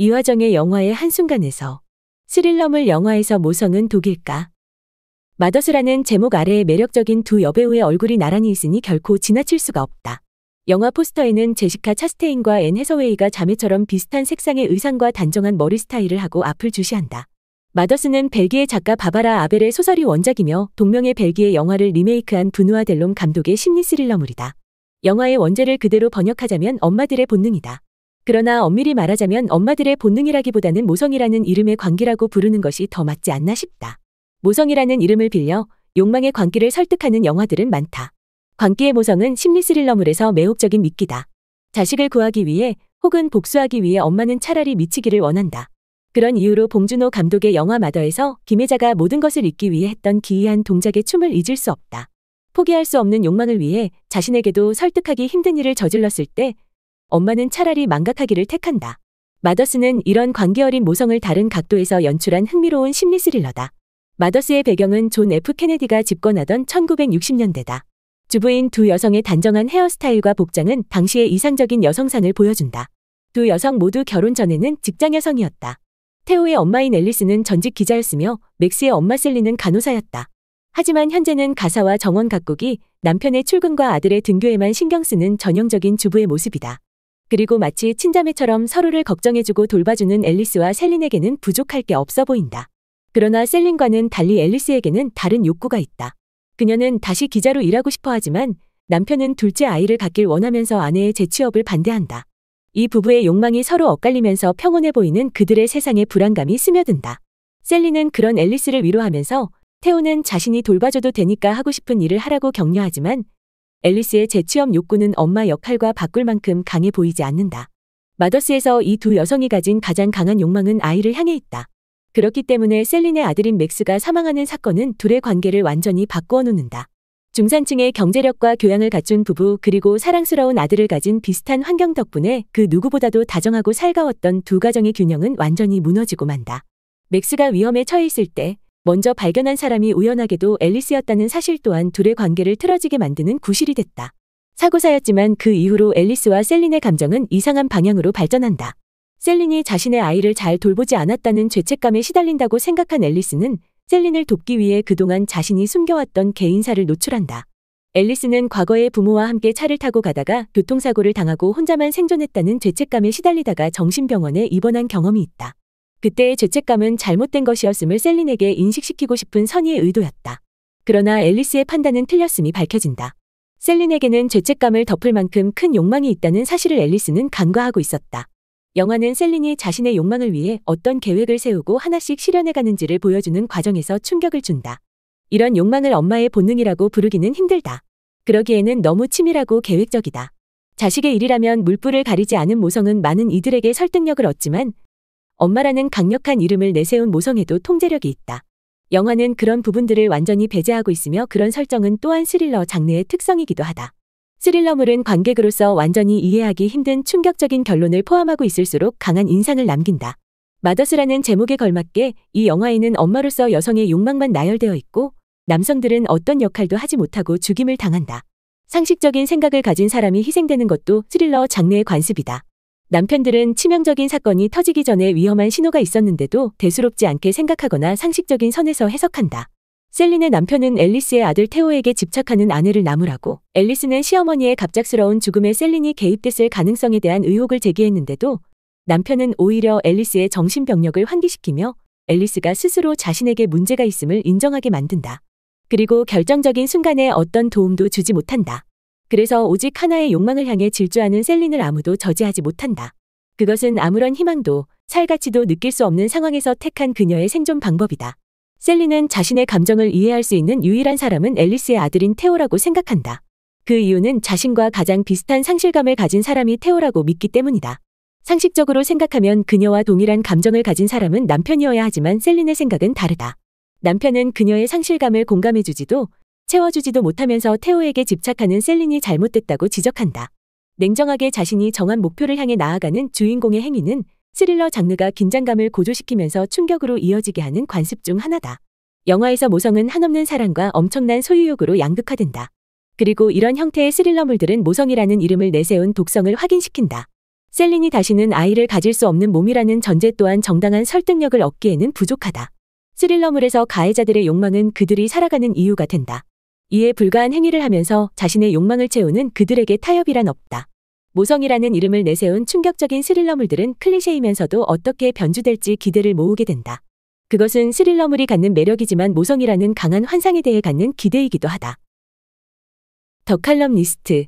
이화정의 영화의 한순간에서 스릴러물 영화에서 모성은 독일까? 마더스라는 제목 아래에 매력적인 두 여배우의 얼굴이 나란히 있으니 결코 지나칠 수가 없다. 영화 포스터에는 제시카 차스테인과 앤 해서웨이가 자매처럼 비슷한 색상의 의상과 단정한 머리 스타일을 하고 앞을 주시한다. 마더스는 벨기에 작가 바바라 아벨의 소설이 원작이며 동명의 벨기에 영화를 리메이크한 브누아 델롬 감독의 심리 스릴러물이다. 영화의 원제를 그대로 번역하자면 엄마들의 본능이다. 그러나 엄밀히 말하자면 엄마들의 본능이라기보다는 모성이라는 이름의 광기라고 부르는 것이 더 맞지 않나 싶다. 모성이라는 이름을 빌려 욕망의 광기를 설득하는 영화들은 많다. 광기의 모성은 심리 스릴러물에서 매혹적인 미끼다. 자식을 구하기 위해 혹은 복수하기 위해 엄마는 차라리 미치기를 원한다. 그런 이유로 봉준호 감독의 영화 마더에서 김혜자가 모든 것을 잊기 위해 했던 기이한 동작의 춤을 잊을 수 없다. 포기할 수 없는 욕망을 위해 자신에게도 설득하기 힘든 일을 저질렀을 때 엄마는 차라리 망각하기를 택한다. 마더스는 이런 광기 어린 모성을 다른 각도에서 연출한 흥미로운 심리 스릴러다. 마더스의 배경은 존 F 케네디가 집권하던 1960년대다. 주부인 두 여성의 단정한 헤어스타일과 복장은 당시의 이상적인 여성상을 보여준다. 두 여성 모두 결혼 전에는 직장 여성이었다. 테오의 엄마인 앨리스는 전직 기자였으며 맥스의 엄마 셀리는 간호사였다. 하지만 현재는 가사와 정원 각국이 남편의 출근과 아들의 등교에만 신경 쓰는 전형적인 주부의 모습이다. 그리고 마치 친자매처럼 서로를 걱정해주고 돌봐주는 앨리스와 셀린에게는 부족할 게 없어 보인다. 그러나 셀린과는 달리 앨리스에게는 다른 욕구가 있다. 그녀는 다시 기자로 일하고 싶어 하지만 남편은 둘째 아이를 갖길 원하면서 아내의 재취업을 반대한다. 이 부부의 욕망이 서로 엇갈리면서 평온해 보이는 그들의 세상에 불안감이 스며든다. 셀린은 그런 앨리스를 위로하면서 테오는 자신이 돌봐줘도 되니까 하고 싶은 일을 하라고 격려하지만 앨리스의 재취업 욕구는 엄마 역할과 바꿀 만큼 강해 보이지 않는다. 마더스에서 이 두 여성이 가진 가장 강한 욕망은 아이를 향해 있다. 그렇기 때문에 셀린의 아들인 맥스가 사망하는 사건은 둘의 관계를 완전히 바꾸어 놓는다. 중산층의 경제력과 교양을 갖춘 부부 그리고 사랑스러운 아들을 가진 비슷한 환경 덕분에 그 누구보다도 다정하고 살가웠던 두 가정의 균형은 완전히 무너지고 만다. 맥스가 위험에 처해 있을 때 먼저 발견한 사람이 우연하게도 앨리스였다는 사실 또한 둘의 관계를 틀어지게 만드는 구실이 됐다. 사고사였지만 그 이후로 앨리스와 셀린의 감정은 이상한 방향으로 발전한다. 셀린이 자신의 아이를 잘 돌보지 않았다는 죄책감에 시달린다고 생각한 앨리스는 셀린을 돕기 위해 그동안 자신이 숨겨왔던 개인사를 노출한다. 앨리스는 과거에 부모와 함께 차를 타고 가다가 교통사고를 당하고 혼자만 생존했다는 죄책감에 시달리다가 정신병원에 입원한 경험이 있다. 그때의 죄책감은 잘못된 것이었음을 셀린에게 인식시키고 싶은 선의의 의도였다. 그러나 앨리스의 판단은 틀렸음이 밝혀진다. 셀린에게는 죄책감을 덮을 만큼 큰 욕망이 있다는 사실을 앨리스는 간과하고 있었다. 영화는 셀린이 자신의 욕망을 위해 어떤 계획을 세우고 하나씩 실현해가는지를 보여주는 과정에서 충격을 준다. 이런 욕망을 엄마의 본능이라고 부르기는 힘들다. 그러기에는 너무 치밀하고 계획적이다. 자식의 일이라면 물불을 가리지 않은 모성은 많은 이들에게 설득력을 얻지만 엄마라는 강력한 이름을 내세운 모성에도 통제력이 있다. 영화는 그런 부분들을 완전히 배제하고 있으며 그런 설정은 또한 스릴러 장르의 특성이기도 하다. 스릴러물은 관객으로서 완전히 이해하기 힘든 충격적인 결론을 포함하고 있을수록 강한 인상을 남긴다. 마더스라는 제목에 걸맞게 이 영화에는 엄마로서 여성의 욕망만 나열되어 있고 남성들은 어떤 역할도 하지 못하고 죽임을 당한다. 상식적인 생각을 가진 사람이 희생되는 것도 스릴러 장르의 관습이다. 남편들은 치명적인 사건이 터지기 전에 위험한 신호가 있었는데도 대수롭지 않게 생각하거나 상식적인 선에서 해석한다. 셀린의 남편은 앨리스의 아들 테오에게 집착하는 아내를 나무라고 앨리스는 시어머니의 갑작스러운 죽음에 셀린이 개입됐을 가능성에 대한 의혹을 제기했는데도 남편은 오히려 앨리스의 정신병력을 환기시키며 앨리스가 스스로 자신에게 문제가 있음을 인정하게 만든다. 그리고 결정적인 순간에 어떤 도움도 주지 못한다. 그래서 오직 하나의 욕망을 향해 질주하는 셀린을 아무도 저지하지 못한다. 그것은 아무런 희망도 살가치도 느낄 수 없는 상황에서 택한 그녀의 생존 방법이다. 셀린은 자신의 감정을 이해할 수 있는 유일한 사람은 앨리스의 아들인 테오라고 생각한다. 그 이유는 자신과 가장 비슷한 상실감을 가진 사람이 테오라고 믿기 때문이다. 상식적으로 생각하면 그녀와 동일한 감정을 가진 사람은 남편이어야 하지만 셀린의 생각은 다르다. 남편은 그녀의 상실감을 공감해주지도 채워주지도 못하면서 테오에게 집착하는 셀린이 잘못됐다고 지적한다. 냉정하게 자신이 정한 목표를 향해 나아가는 주인공의 행위는 스릴러 장르가 긴장감을 고조시키면서 충격으로 이어지게 하는 관습 중 하나다. 영화에서 모성은 한없는 사랑과 엄청난 소유욕으로 양극화된다. 그리고 이런 형태의 스릴러물들은 모성이라는 이름을 내세운 독성을 확인시킨다. 셀린이 다시는 아이를 가질 수 없는 몸이라는 전제 또한 정당한 설득력을 얻기에는 부족하다. 스릴러물에서 가해자들의 욕망은 그들이 살아가는 이유가 된다. 이에 불가한 행위를 하면서 자신의 욕망을 채우는 그들에게 타협이란 없다. 모성이라는 이름을 내세운 충격적인 스릴러물들은 클리셰이면서도 어떻게 변주될지 기대를 모으게 된다. 그것은 스릴러물이 갖는 매력이지만 모성이라는 강한 환상에 대해 갖는 기대이기도 하다. 더 칼럼니스트